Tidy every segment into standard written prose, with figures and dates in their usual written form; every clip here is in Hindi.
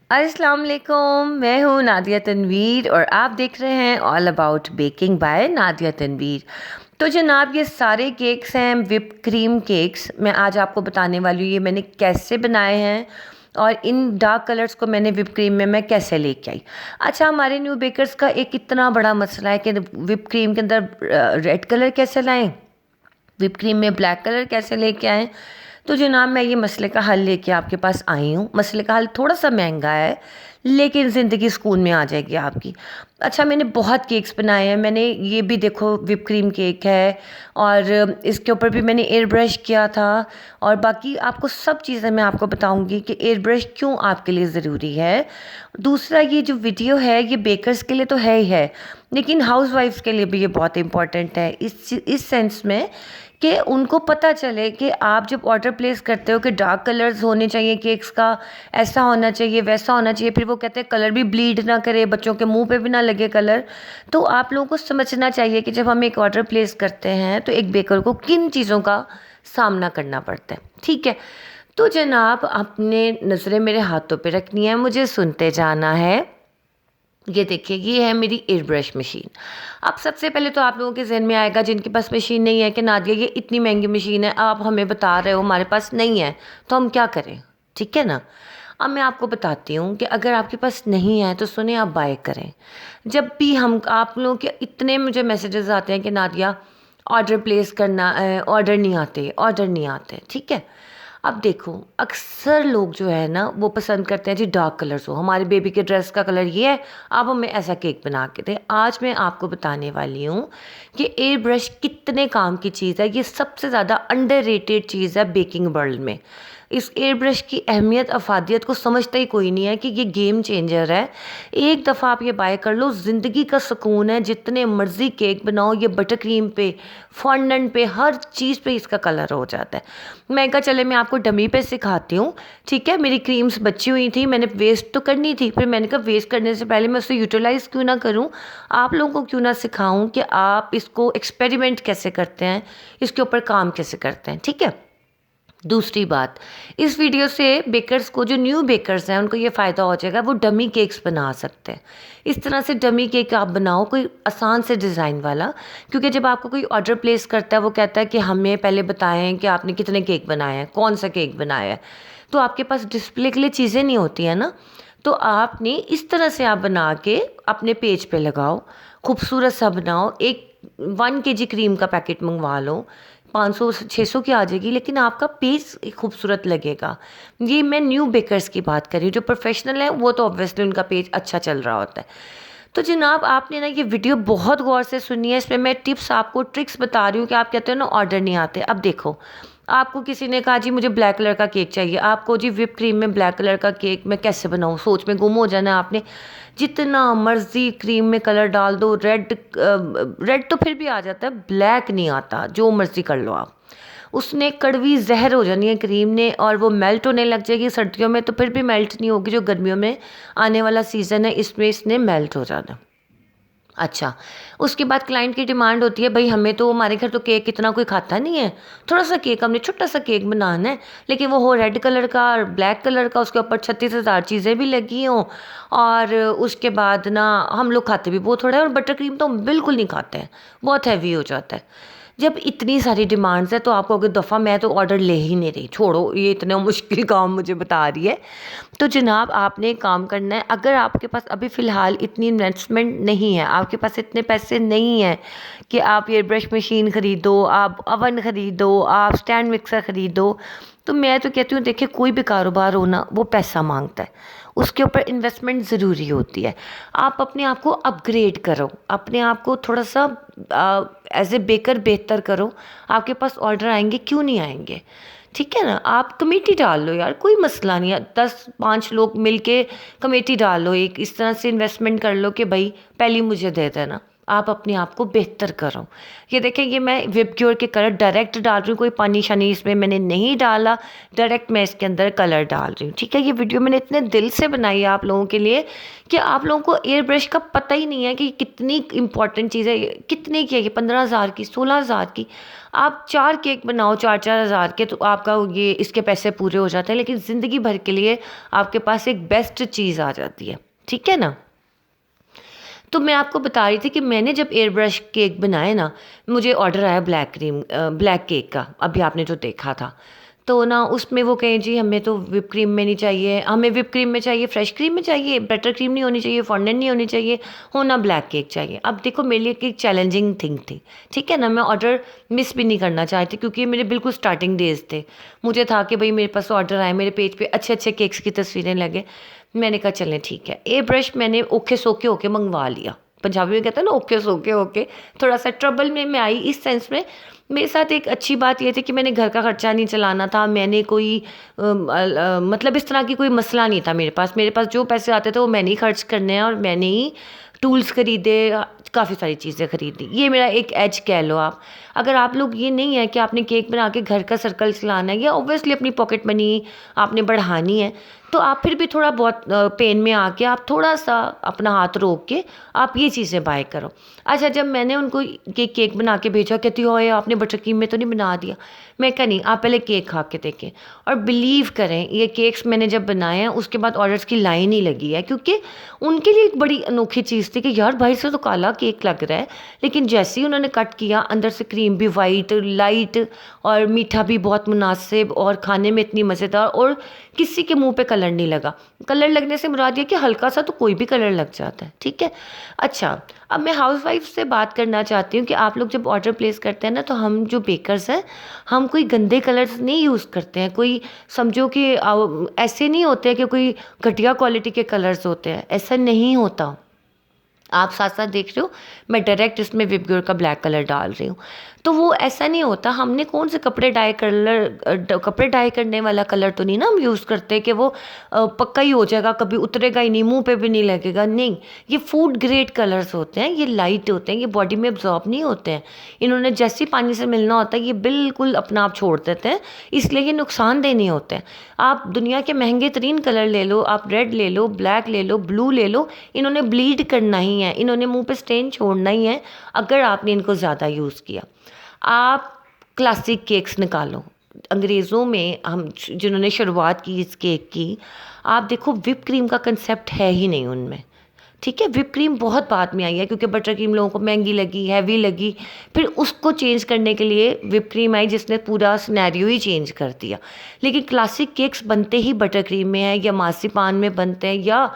अस्सलाम वालेकुम, मैं हूँ नादिया तनवीर और आप देख रहे हैं all about baking by Nadia Tanveer. तो जनाब, ये सारे केक्स हैं विप क्रीम केक्स। मैं आज आपको बताने वाली हूँ ये मैंने कैसे बनाए हैं और इन डार्क कलर्स को मैंने विप क्रीम में मैं कैसे लेके आई। अच्छा, हमारे न्यू बेकर्स का एक इतना बड़ा मसला है कि विप क्रीम के अंदर रेड कलर कैसे लाएं, विप क्रीम में ब्लैक कलर कैसे लेके आएँ। तो जनाब, मैं ये मसले का हल लेके आपके पास आई हूँ। मसले का हल थोड़ा सा महंगा है लेकिन ज़िंदगी सुकून में आ जाएगी आपकी। अच्छा, मैंने बहुत केक्स बनाए हैं। मैंने ये भी देखो विप क्रीम केक है और इसके ऊपर भी मैंने एयर ब्रश किया था। और बाकी आपको सब चीज़ें मैं आपको बताऊंगी कि एयर ब्रश क्यों आपके लिए ज़रूरी है। दूसरा, ये जो वीडियो है ये बेकर्स के लिए तो है ही है, लेकिन हाउसवाइफ्स के लिए भी ये बहुत इंपॉर्टेंट है इस सेंस में कि उनको पता चले कि आप जब ऑर्डर प्लेस करते हो कि डार्क कलर्स होने चाहिए केक्स का, ऐसा होना चाहिए वैसा होना चाहिए। फिर वो कहते हैं कलर भी ब्लीड ना करे, बच्चों के मुंह पे भी ना लगे कलर। तो आप लोगों को समझना चाहिए कि जब हम एक ऑर्डर प्लेस करते हैं तो एक बेकर को किन चीज़ों का सामना करना पड़ता है। ठीक है, तो जनाब, आपने नज़रें मेरे हाथों पे रखनी है, मुझे सुनते जाना है। ये देखिए, ये है मेरी एयर ब्रश मशीन। अब सबसे पहले तो आप लोगों के जहन में आएगा जिनके पास मशीन नहीं है कि नादिया ये इतनी महंगी मशीन है, आप हमें बता रहे हो हमारे पास नहीं है तो हम क्या करें। ठीक है ना। अब मैं आपको बताती हूँ कि अगर आपके पास नहीं है तो सुने, आप बाय करें। जब भी हम आप लोगों के इतने मुझे मैसेजेस आते हैं कि नादिया ऑर्डर प्लेस करना, ऑर्डर नहीं आते, ऑर्डर नहीं आते। ठीक है, अब देखो, अक्सर लोग जो है ना वो पसंद करते हैं जी डार्क कलर्स हो, हमारे बेबी के ड्रेस का कलर ये है, आप हमें ऐसा केक बना के दें। आज मैं आपको बताने वाली हूँ कि एयर ब्रश कितने काम की चीज़ है। ये सबसे ज़्यादा अंडररेटेड चीज़ है बेकिंग वर्ल्ड में। इस एयर ब्रश की अहमियत अफादियत को समझता ही कोई नहीं है कि ये गेम चेंजर है। एक दफ़ा आप ये बाय कर लो, ज़िंदगी का सुकून है। जितने मर्ज़ी केक बनाओ, ये बटर क्रीम पे, फॉन्डेंट पे, हर चीज़ पे इसका कलर हो जाता है। मैं कहा चले मैं आपको डमी पे सिखाती हूँ। ठीक है, मेरी क्रीम्स बची हुई थी, मैंने वेस्ट तो करनी थी, फिर मैंने कहा वेस्ट करने से पहले मैं उसे यूटिलाइज़ क्यों ना करूँ, आप लोगों को क्यों ना सिखाऊं कि आप इसको एक्सपेरिमेंट कैसे करते हैं, इसके ऊपर काम कैसे करते हैं। ठीक है। दूसरी बात, इस वीडियो से बेकर्स को, जो न्यू बेकर्स हैं, उनको ये फ़ायदा हो जाएगा, वो डमी केक्स बना सकते हैं। इस तरह से डमी केक आप बनाओ, कोई आसान से डिज़ाइन वाला। क्योंकि जब आपको कोई ऑर्डर प्लेस करता है वो कहता है कि हमें पहले बताएं कि आपने कितने केक बनाए हैं, कौन सा केक बनाया है। तो आपके पास डिस्प्ले के लिए चीज़ें नहीं होती हैं ना। तो आपने इस तरह से आप बना के अपने पेज पे लगाओ, खूबसूरत सा बनाओ। एक 1 kg क्रीम का पैकेट मंगवा लो, 500-600 की आ जाएगी, लेकिन आपका पेज खूबसूरत लगेगा। ये मैं न्यू बेकर्स की बात कर रही हूँ। जो प्रोफेशनल है वो तो ऑब्वियसली उनका पेज अच्छा चल रहा होता है। तो जनाब, आपने ना ये वीडियो बहुत गौर से सुनी है। इसमें मैं टिप्स आपको, ट्रिक्स बता रही हूँ कि आप कहते हो ना ऑर्डर नहीं आते। अब देखो, आपको किसी ने कहा जी मुझे ब्लैक कलर का केक चाहिए, आपको जी विप क्रीम में ब्लैक कलर का केक मैं कैसे बनाऊँ, सोच में गुम हो जाना आपने। जितना मर्जी क्रीम में कलर डाल दो, रेड रेड तो फिर भी आ जाता है, ब्लैक नहीं आता, जो मर्जी कर लो आप। उसने कड़वी जहर हो जानी है क्रीम ने, और वो मेल्ट होने लग जाएगी सर्दियों में, तो फिर भी मेल्ट नहीं होगी। जो गर्मियों में आने वाला सीज़न है इसमें इसने मेल्ट हो जाना। अच्छा, उसके बाद क्लाइंट की डिमांड होती है, भाई हमें तो, हमारे घर तो केक इतना कोई खाता नहीं है, थोड़ा सा केक, हमने छोटा सा केक बनाना है, लेकिन वो हो रेड कलर का और ब्लैक कलर का, उसके ऊपर 36,000 चीज़ें भी लगी हों, और उसके बाद ना हम लोग खाते भी बहुत थोड़ा है, और बटर क्रीम तो हम बिल्कुल नहीं खाते हैं, बहुत हैवी हो जाता है। जब इतनी सारी डिमांड्स है तो आप कहोगे दफ़ा मैं तो ऑर्डर ले ही नहीं रही, छोड़ो ये इतना मुश्किल काम मुझे बता रही है। तो जनाब, आपने एक काम करना है। अगर आपके पास अभी फ़िलहाल इतनी इन्वेस्टमेंट नहीं है, आपके पास इतने पैसे नहीं हैं कि आप एयर ब्रश मशीन ख़रीदो, आप अवन ख़रीदो, आप स्टैंड मिक्सर ख़रीदो, तो मैं तो कहती हूँ, देखिए कोई भी कारोबार हो ना वो पैसा मांगता है, उसके ऊपर इन्वेस्टमेंट ज़रूरी होती है। आप अपने आप को अपग्रेड करो, अपने आप को थोड़ा सा एज ए बेकर बेहतर करो। आपके पास ऑर्डर आएंगे, क्यों नहीं आएंगे। ठीक है ना। आप कमेटी डाल लो यार, कोई मसला नहीं है, 10-5 लोग मिलके कमेटी डाल लो, एक इस तरह से इन्वेस्टमेंट कर लो कि भाई पहली मुझे दे देना। आप अपने आप को बेहतर करो। ये देखें, ये मैं विप क्योर के कलर डायरेक्ट डाल रही हूँ, कोई पानी शानी इसमें मैंने नहीं डाला, डायरेक्ट मैं इसके अंदर कलर डाल रही हूँ। ठीक है, ये वीडियो मैंने इतने दिल से बनाई है आप लोगों के लिए कि आप लोगों को एयर ब्रश का पता ही नहीं है कि कितनी इंपॉर्टेंट चीज़ है। कितने की है ये? 15,000 की, 16,000 की। आप 4 केक बनाओ 4-4 हज़ार के, तो आपका ये इसके पैसे पूरे हो जाते हैं, लेकिन ज़िंदगी भर के लिए आपके पास एक बेस्ट चीज़ आ जाती है। ठीक है ना। तो मैं आपको बता रही थी कि मैंने जब एयर ब्रश केक बनाए ना, मुझे ऑर्डर आया ब्लैक केक का, अभी आपने जो देखा था। तो ना उसमें वो कहें जी हमें तो विप क्रीम में नहीं चाहिए, हमें विप क्रीम में चाहिए, फ्रेश क्रीम में चाहिए, बटर क्रीम नहीं होनी चाहिए, फॉन्डेंट नहीं होनी चाहिए, होना ब्लैक केक चाहिए। अब देखो मेरे लिए एक चैलेंजिंग थिंग थी। ठीक है ना, मैं ऑर्डर मिस भी नहीं करना चाहती क्योंकि ये मेरे बिल्कुल स्टार्टिंग डेज थे। मुझे था कि भाई मेरे पास ऑर्डर आए, मेरे पेज पे अच्छे अच्छे केक्स की तस्वीरें लगे। मैंने कहा चलें ठीक है, ए ब्रश मैंने ओके सोके होके मंगवा लिया। पंजाबी में कहते हैं ना ओके सोके होके। थोड़ा सा ट्रबल में मैं आई इस सेंस में। मेरे साथ एक अच्छी बात ये थी कि मैंने घर का खर्चा नहीं चलाना था, मैंने कोई मतलब इस तरह की कोई मसला नहीं था मेरे पास जो पैसे आते थे वो मैंने ही खर्च करने हैं, और मैंने ही टूल्स खरीदे, काफ़ी सारी चीज़ें खरीदी। ये मेरा एक एज कह लो आप। अगर आप लोग ये नहीं है कि आपने केक बना के घर का सर्कल चलाना है या ऑब्वियसली अपनी पॉकेट मनी आपने बढ़ानी है, तो आप फिर भी थोड़ा बहुत पेन में आके आप थोड़ा सा अपना हाथ रोक के आप ये चीज़ें बाय करो। अच्छा, जब मैंने उनको केक बना के भेजा, कहती हो ये आपने बटर क्रीम में तो नहीं बना दिया? मैं कहा नहीं, आप पहले केक खा के देखें। और बिलीव करें, ये केक्स मैंने जब बनाए हैं उसके बाद ऑर्डर्स की लाइन ही लगी है, क्योंकि उनके लिए एक बड़ी अनोखी चीज़ थी कि यार भाई से तो काला केक लग रहा है, लेकिन जैसे ही उन्होंने कट किया अंदर से क्रीम भी वाइट लाइट और मीठा भी बहुत मुनासिब और खाने में इतनी मज़ेदार, और किसी के मुंह पे कलर नहीं लगा। कलर लगने से मुराद ये कि हल्का सा तो कोई भी कलर लग जाता है। ठीक है। अच्छा, अब मैं हाउसवाइफ से बात करना चाहती हूँ कि आप लोग जब ऑर्डर प्लेस करते हैं ना, तो हम जो बेकर्स हैं हम कोई गंदे कलर्स नहीं यूज़ करते हैं। कोई समझो कि ऐसे नहीं होते हैं कि कोई घटिया क्वालिटी के कलर्स होते हैं, ऐसा नहीं होता। आप साथ साथ देख रहे हो मैं डायरेक्ट इसमें विपग्योर का ब्लैक कलर डाल रही हूँ, तो वो ऐसा नहीं होता। हमने कौन से कपड़े डाई करने वाला कलर तो नहीं ना हम यूज़ करते कि वो पक्का ही हो जाएगा, कभी उतरेगा ही नहीं, मुंह पे भी नहीं लगेगा। नहीं, ये फूड ग्रेड कलर्स होते हैं, ये लाइट होते हैं, ये बॉडी में एब्जॉर्ब नहीं होते हैं। इन्होंने जैसे पानी से मिलना होता है ये बिल्कुल अपना आप छोड़ देते हैं, इसलिए ये नुकसानदेह नहीं होते हैं। आप दुनिया के महंगे तरीन कलर ले लो, आप रेड ले लो, ब्लैक ले लो, ब्लू ले लो, इन्होंने ब्लीड करना ही है, इन्होंने मुंह पे स्टेन छोड़ना ही है अगर आपने इनको ज़्यादा यूज़ किया। आप क्लासिक केक्स निकालो, अंग्रेज़ों में हम जिन्होंने शुरुआत की इस केक की, आप देखो विप क्रीम का कंसेप्ट है ही नहीं उनमें। ठीक है, विप क्रीम बहुत बाद में आई है क्योंकि बटर क्रीम लोगों को महंगी लगी, हैवी लगी, फिर उसको चेंज करने के लिए विप क्रीम आई जिसने पूरा सिनेरियो ही चेंज कर दिया। लेकिन क्लासिक केक्स बनते ही बटर क्रीम में है, या मार्सिपान में बनते हैं, या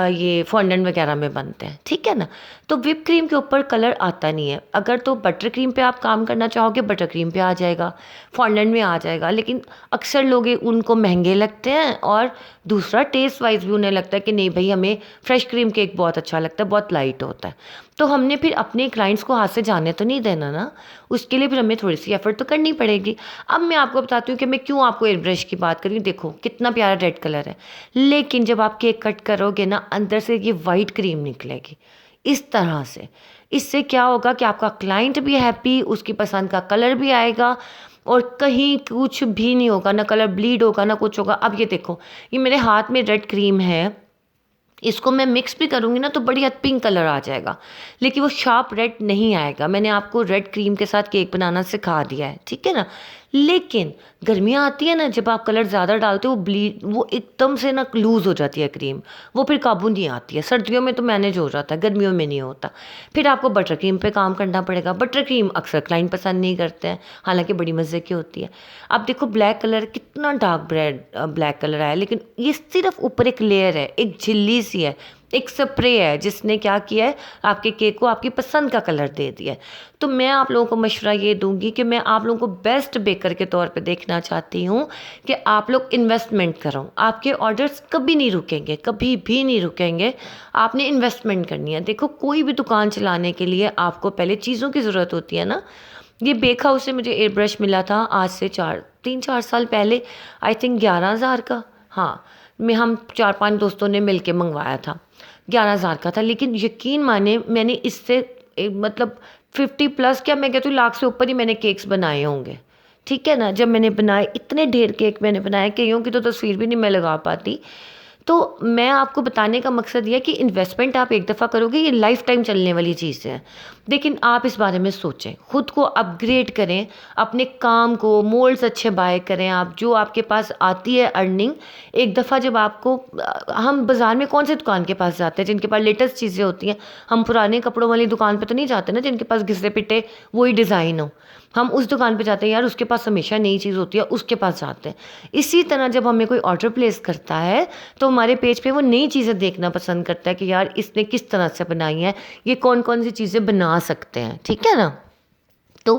ये फॉन्डेंट वगैरह में बनते हैं। ठीक है ना। तो विप क्रीम के ऊपर कलर आता नहीं है। अगर तो बटर क्रीम पे आप काम करना चाहोगे बटर क्रीम पे आ जाएगा, फॉन्डेंट में आ जाएगा, लेकिन अक्सर लोग उनको महंगे लगते हैं, और दूसरा टेस्ट वाइज भी उन्हें लगता है कि नहीं भाई हमें फ्रेश क्रीम केक बहुत अच्छा लगता है, बहुत लाइट होता है। तो हमने फिर अपने क्लाइंट्स को हाथ से जाने तो नहीं देना ना, उसके लिए फिर हमें थोड़ी सी एफर्ट तो करनी पड़ेगी। अब मैं आपको बताती हूँ कि मैं क्यों आपको एयर ब्रश की बात कर रही हूँ। देखो कितना प्यारा रेड कलर है, लेकिन जब आप केक कट करोगे ना अंदर से ये वाइट क्रीम निकलेगी इस तरह से। इससे क्या होगा कि आपका क्लाइंट भी हैप्पी, उसकी पसंद का कलर भी आएगा, और कहीं कुछ भी नहीं होगा, ना कलर ब्लीड होगा ना कुछ होगा। अब ये देखो, ये मेरे हाथ में रेड क्रीम है, इसको मैं मिक्स भी करूँगी ना तो बढ़िया पिंक कलर आ जाएगा, लेकिन वो शार्प रेड नहीं आएगा। मैंने आपको रेड क्रीम के साथ केक बनाना सिखा दिया है। ठीक है ना। लेकिन गर्मियाँ आती है ना, जब आप कलर ज़्यादा डालते हो वो एकदम से ना लूज़ हो जाती है क्रीम, वो फिर काबू नहीं आती है। सर्दियों में तो मैनेज हो जाता है, गर्मियों में नहीं होता। फिर आपको बटर क्रीम पे काम करना पड़ेगा। बटर क्रीम अक्सर क्लाइंट पसंद नहीं करते हैं, हालांकि बड़ी मज़े की होती है। अब देखो ब्लैक कलर कितना डार्क ब्लैक कलर आया, लेकिन ये सिर्फ ऊपर एक लेयर है, एक झिल्ली सी है, एक स्प्रे है जिसने क्या किया है, आपके केक को आपकी पसंद का कलर दे दिया है। तो मैं आप लोगों को मशवरा ये दूंगी कि मैं आप लोगों को बेस्ट बेकर के तौर पे देखना चाहती हूँ कि आप लोग इन्वेस्टमेंट करो। आपके ऑर्डर्स कभी नहीं रुकेंगे, कभी भी नहीं रुकेंगे। आपने इन्वेस्टमेंट करनी है। देखो कोई भी दुकान चलाने के लिए आपको पहले चीज़ों की ज़रूरत होती है ना। ये बेक हाउस से मुझे एयर ब्रश मिला था आज से 3-4 साल पहले, आई थिंक 11,000 का। हाँ, हम 4-5 दोस्तों ने मिल के मंगवाया था, 11,000 का था। लेकिन यकीन माने मैंने इससे मतलब 50+ क्या मैं कहती हूँ लाख से ऊपर ही मैंने केक्स बनाए होंगे। ठीक है ना, जब मैंने बनाए इतने ढेर केक मैंने बनाए, कईयों की तो तस्वीर भी नहीं मैं लगा पाती। तो मैं आपको बताने का मकसद ये है कि इन्वेस्टमेंट आप एक दफ़ा करोगे, ये लाइफ टाइम चलने वाली चीज़ है। लेकिन आप इस बारे में सोचें, खुद को अपग्रेड करें, अपने काम को मोल्ड्स अच्छे बाय करें। आप जो आपके पास आती है अर्निंग, एक दफ़ा जब आपको हम बाज़ार में कौन से दुकान के पास जाते हैं जिनके पास लेटेस्ट चीज़ें होती हैं? हम पुराने कपड़ों वाली दुकान पे तो नहीं जाते ना जिनके पास घिसे पिटे वही डिज़ाइन हो। हम उस दुकान पे जाते हैं, यार उसके पास हमेशा नई चीज़ होती है, उसके पास जाते हैं। इसी तरह जब हमें कोई ऑर्डर प्लेस करता है तो हमारे पेज पे वो नई चीज़ें देखना पसंद करता है कि यार इसने किस तरह से बनाई है, ये कौन कौन सी चीज़ें बना सकते हैं। ठीक है ना। तो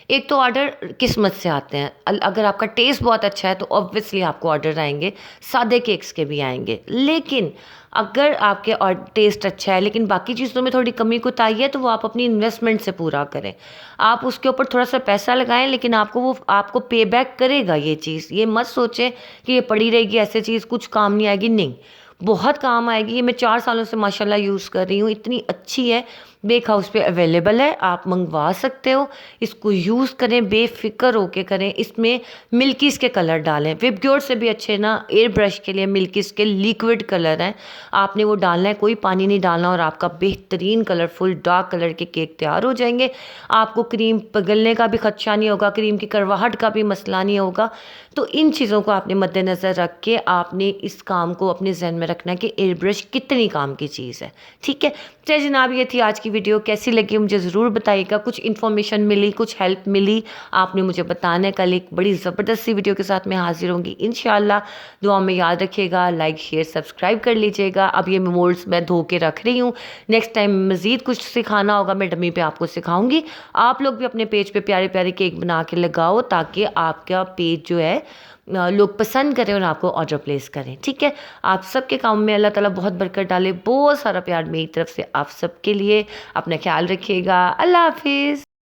एक तो ऑर्डर किस्मत से आते हैं, अगर आपका टेस्ट बहुत अच्छा है तो ऑब्वियसली आपको ऑर्डर आएंगे, सादे केक्स के भी आएंगे। लेकिन अगर आपके और टेस्ट अच्छा है लेकिन बाकी चीज़ों में थोड़ी कमी कुताई है, तो वो आप अपनी इन्वेस्टमेंट से पूरा करें। आप उसके ऊपर थोड़ा सा पैसा लगाएं, लेकिन आपको पे बैक करेगा ये चीज़। ये मत सोचें कि ये पड़ी रहेगी ऐसे चीज़ कुछ काम नहीं आएगी, नहीं, बहुत काम आएगी। ये मैं 4 सालों से माशाल्लाह यूज़ कर रही हूँ, इतनी अच्छी है। बेक हाउस पे अवेलेबल है, आप मंगवा सकते हो। इसको यूज़ करें, बेफिक्र होके करें। इसमें मिल्कीज़ के कलर डालें, विप ग्योर से भी अच्छे ना एयर ब्रश के लिए मिल्कीज़ के लिक्विड कलर हैं, आपने वो डालना है, कोई पानी नहीं डालना, और आपका बेहतरीन कलरफुल डार्क कलर के केक तैयार हो जाएंगे। आपको क्रीम पिघलने का भी खदशा नहीं होगा, क्रीम की कड़वाहट का भी मसला नहीं होगा। तो इन चीज़ों को आपने मद्देनज़र रख के आपने इस काम को अपने जहन में रखना कि एयर ब्रश कितनी काम की चीज़ है। ठीक है। चलिए जनाब, ये थी आज की वीडियो। कैसी लगी मुझे ज़रूर बताइएगा। कुछ इन्फॉर्मेशन मिली, कुछ हेल्प मिली, आपने मुझे बताना है। कल एक बड़ी ज़बरदस्त सी वीडियो के साथ मैं हाजिर होंगी इंशाल्लाह। दुआ में याद रखिएगा, लाइक शेयर सब्सक्राइब कर लीजिएगा। अब ये मोल्ड्स मैं धो के रख रही हूँ, नेक्स्ट टाइम मज़ीद कुछ सिखाना होगा मैं डमी पे आपको सिखाऊंगी। आप लोग भी अपने पेज पे प्यारे प्यारे केक बना के लगाओ, ताकि आपका पेज जो है लोग पसंद करें और आपको ऑर्डर प्लेस करें। ठीक है। आप सबके काम में अल्लाह ताला बहुत बरकत डाले। बहुत सारा प्यार मेरी तरफ से आप सबके लिए। अपना ख्याल रखिएगा। अल्लाह हाफिज़।